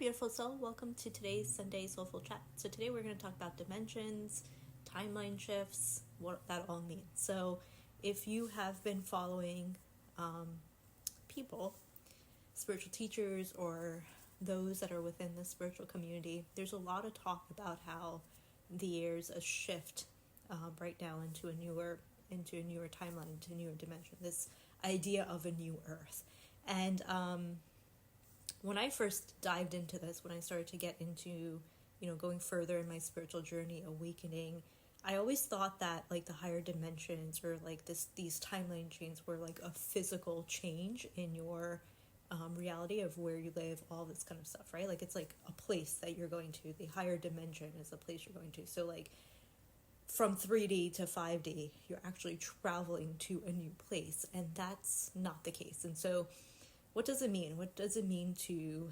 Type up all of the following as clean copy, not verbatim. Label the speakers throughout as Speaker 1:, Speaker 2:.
Speaker 1: beautiful soul. Welcome to today's Sunday Soulful Chat. So today we're going to talk about dimensions, timeline shifts, what that all means. So if you have been following people, spiritual teachers, or those that are within the spiritual community, there's a lot of talk about how there's a shift right now into a newer timeline, into a newer dimension. This idea of a new Earth, and when I first dived into this, when I started to get into, going further in my spiritual journey, awakening, I always thought that like the higher dimensions or like these timeline chains were like a physical change in your reality of where you live, all this kind of stuff, right? Like it's like a place that you're going to. The higher dimension is a place you're going to. So like from 3D to 5D, you're actually traveling to a new place, and that's not the case. And so what does it mean? What does it mean to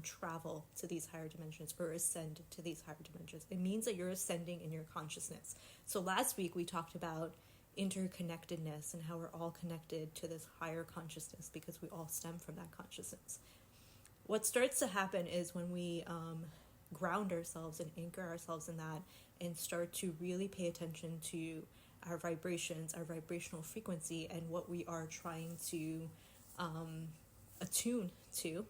Speaker 1: travel to these higher dimensions or ascend to these higher dimensions? It means that you're ascending in your consciousness. So last week we talked about interconnectedness and how we're all connected to this higher consciousness because we all stem from that consciousness. What starts to happen is when we ground ourselves and anchor ourselves in that and start to really pay attention to our vibrations, our vibrational frequency, and what we are trying to attune to,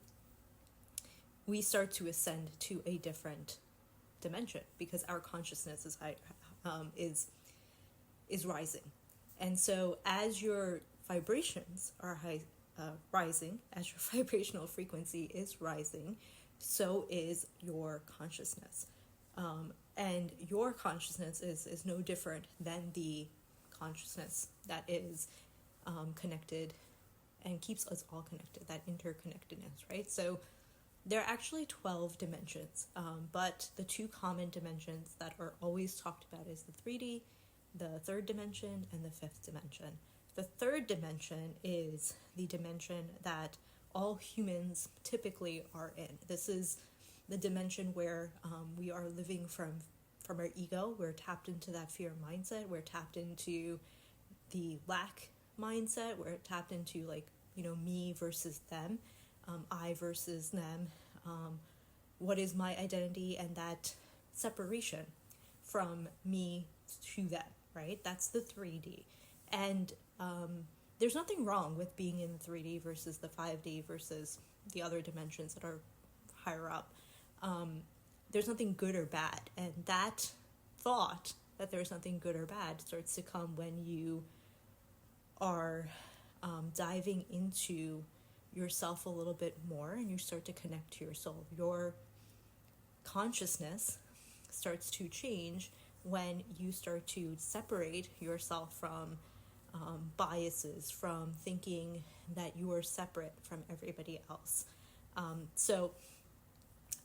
Speaker 1: we start to ascend to a different dimension because our consciousness is rising. And so as your vibrations are rising, as your vibrational frequency is rising, so is your consciousness. And your consciousness is no different than the consciousness that is connected and keeps us all connected, that interconnectedness, right? So there are actually 12 dimensions, but the two common dimensions that are always talked about is the 3D, the third dimension, and the fifth dimension. The third dimension is the dimension that all humans typically are in. This is the dimension where we are living from our ego. We're tapped into that fear mindset. We're tapped into the lack mindset. We're tapped into me versus them, I versus them, what is my identity, and that separation from me to them, right? That's the 3D. And there's nothing wrong with being in 3D versus the 5D versus the other dimensions that are higher up. There's nothing good or bad. And that thought that there's nothing good or bad starts to come when you are diving into yourself a little bit more and you start to connect to your soul. Your consciousness starts to change when you start to separate yourself from biases, from thinking that you are separate from everybody else. So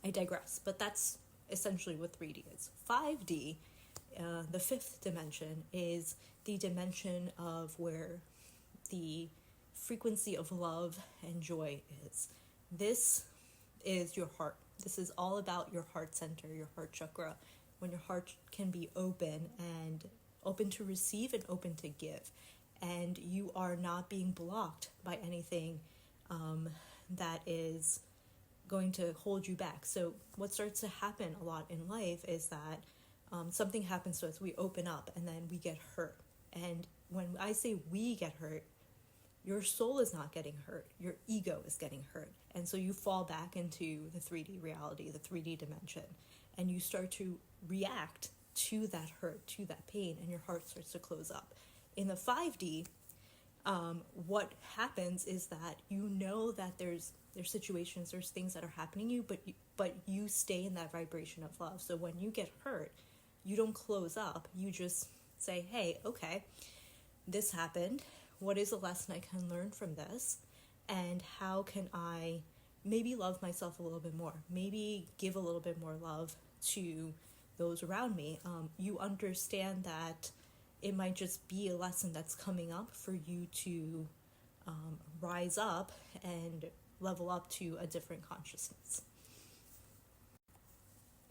Speaker 1: I digress, but that's essentially what 3D is. 5D, the fifth dimension, is the dimension of where the frequency of love and joy is. This is your heart. This is all about your heart center, your heart chakra, when your heart can be open and open to receive and open to give. And you are not being blocked by anything that is going to hold you back. So what starts to happen a lot in life is that something happens to us, we open up, and then we get hurt. And when I say we get hurt, your soul is not getting hurt, your ego is getting hurt. And so you fall back into the 3D reality, the 3D dimension, and you start to react to that hurt, to that pain, and your heart starts to close up. In the 5D, what happens is that you know that there's situations, there's things that are happening to you, but you stay in that vibration of love. So when you get hurt, you don't close up. You just say, hey, okay, this happened. What is a lesson I can learn from this? And how can I maybe love myself a little bit more? Maybe give a little bit more love to those around me. You understand that it might just be a lesson that's coming up for you to rise up and level up to a different consciousness.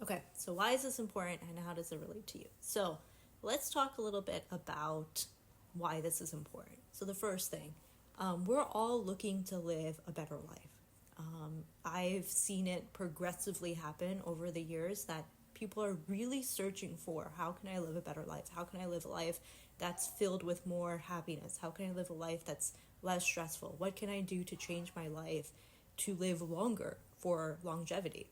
Speaker 1: Okay, so why is this important and how does it relate to you? So let's talk a little bit about why this is important. So the first thing, we're all looking to live a better life. I've seen it progressively happen over the years that people are really searching for, how can I live a better life? How can I live a life that's filled with more happiness? How can I live a life that's less stressful? What can I do to change my life to live longer for longevity?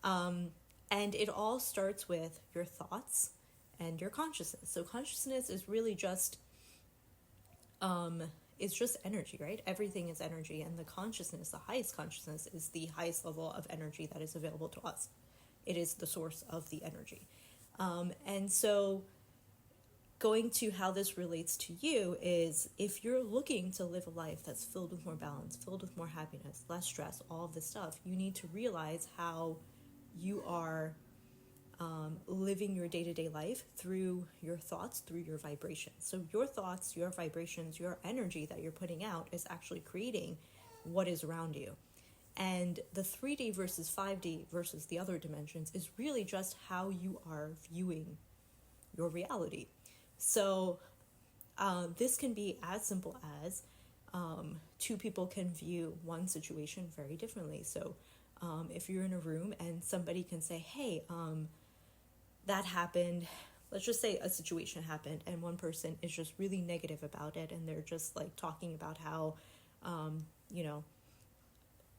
Speaker 1: And it all starts with your thoughts and your consciousness. So consciousness is really just it's just energy, right? Everything is energy, and the consciousness, the highest consciousness, is the highest level of energy that is available to us. It is the source of the energy. And so going to how this relates to you is, if you're looking to live a life that's filled with more balance, filled with more happiness, less stress, all of this stuff, you need to realize how you are living your day-to-day life through your thoughts, through your vibrations. So your thoughts, your vibrations, your energy that you're putting out is actually creating what is around you. And the 3D versus 5D versus the other dimensions is really just how you are viewing your reality. So this can be as simple as two people can view one situation very differently. So if you're in a room and somebody can say, hey, that happened, let's just say a situation happened, and one person is just really negative about it, and they're just like talking about how,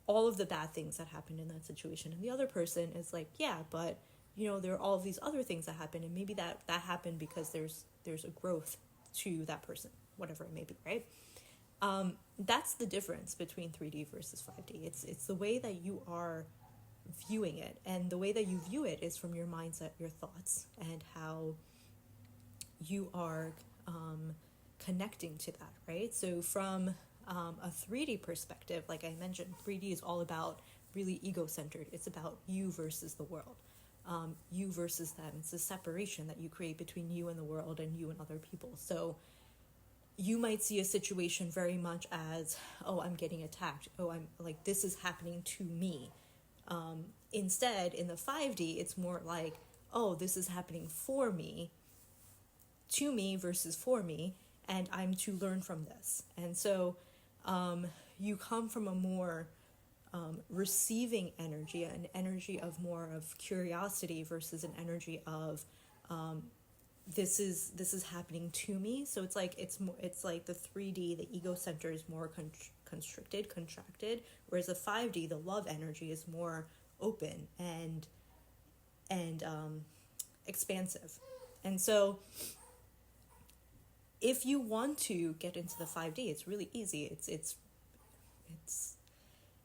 Speaker 1: all of the bad things that happened in that situation. And the other person is like, yeah, but, there are all of these other things that happened, and maybe that happened because there's a growth to that person, whatever it may be, right? That's the difference between 3D versus 5D. It's the way that you are viewing it, and the way that you view it is from your mindset, your thoughts, and how you are connecting to that, right? So from a 3D perspective, like I mentioned, 3D is all about really ego-centered. It's about you versus the world, you versus them. It's a separation that you create between you and the world, and you and other people. So you might see a situation very much as, oh, I'm getting attacked. Oh, I'm like, this is happening to me. Instead, in the 5D, it's more like, oh, this is happening for me, to me versus for me, and I'm to learn from this. And so you come from a more receiving energy, an energy of more of curiosity versus an energy of this is happening to me. So it's like the 3D, the ego center is more constricted, contracted, whereas the 5D, the love energy, is more open and expansive. And so if you want to get into the 5D, it's really easy.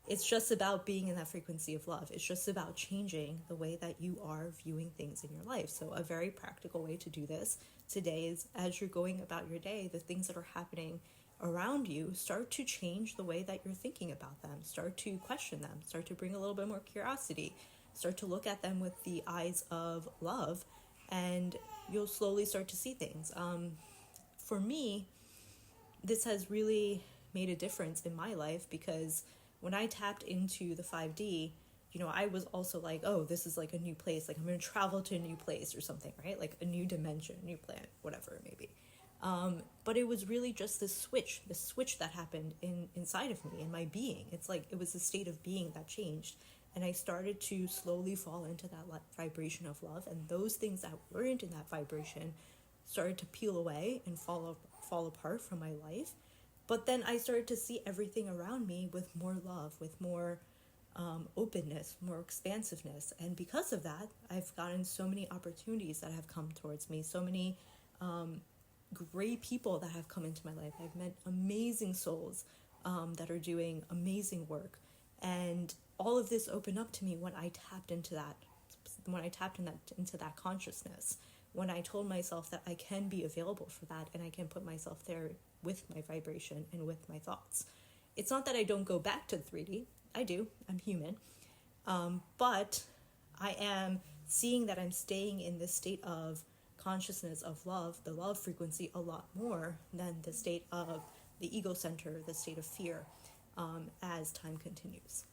Speaker 1: It's just about being in that frequency of love. It's just about changing the way that you are viewing things in your life. So a very practical way to do this today is, as you're going about your day, the things that are happening around you, start to change the way that you're thinking about them. Start to question them. Start to bring a little bit more curiosity. Start to look at them with the eyes of love, and you'll slowly start to see things. For me, this has really made a difference in my life, because when I tapped into the 5D, I was also like, oh, this is like a new place. Like, I'm going to travel to a new place or something, right? Like a new dimension, a new planet, whatever it may be. But it was really just this switch that happened inside of me, in my being. It's like it was a state of being that changed. And I started to slowly fall into that vibration of love. And those things that weren't in that vibration started to peel away and fall apart from my life. But then I started to see everything around me with more love, with more openness, more expansiveness. And because of that, I've gotten so many opportunities that have come towards me, so many great people that have come into my life. I've met amazing souls that are doing amazing work. And all of this opened up to me when I tapped into that, into that consciousness, when I told myself that I can be available for that, and I can put myself there with my vibration and with my thoughts. It's not that I don't go back to 3D. I do. I'm human. But I am seeing that I'm staying in this state of consciousness of love, the love frequency, a lot more than the state of the ego center, the state of fear, as time continues.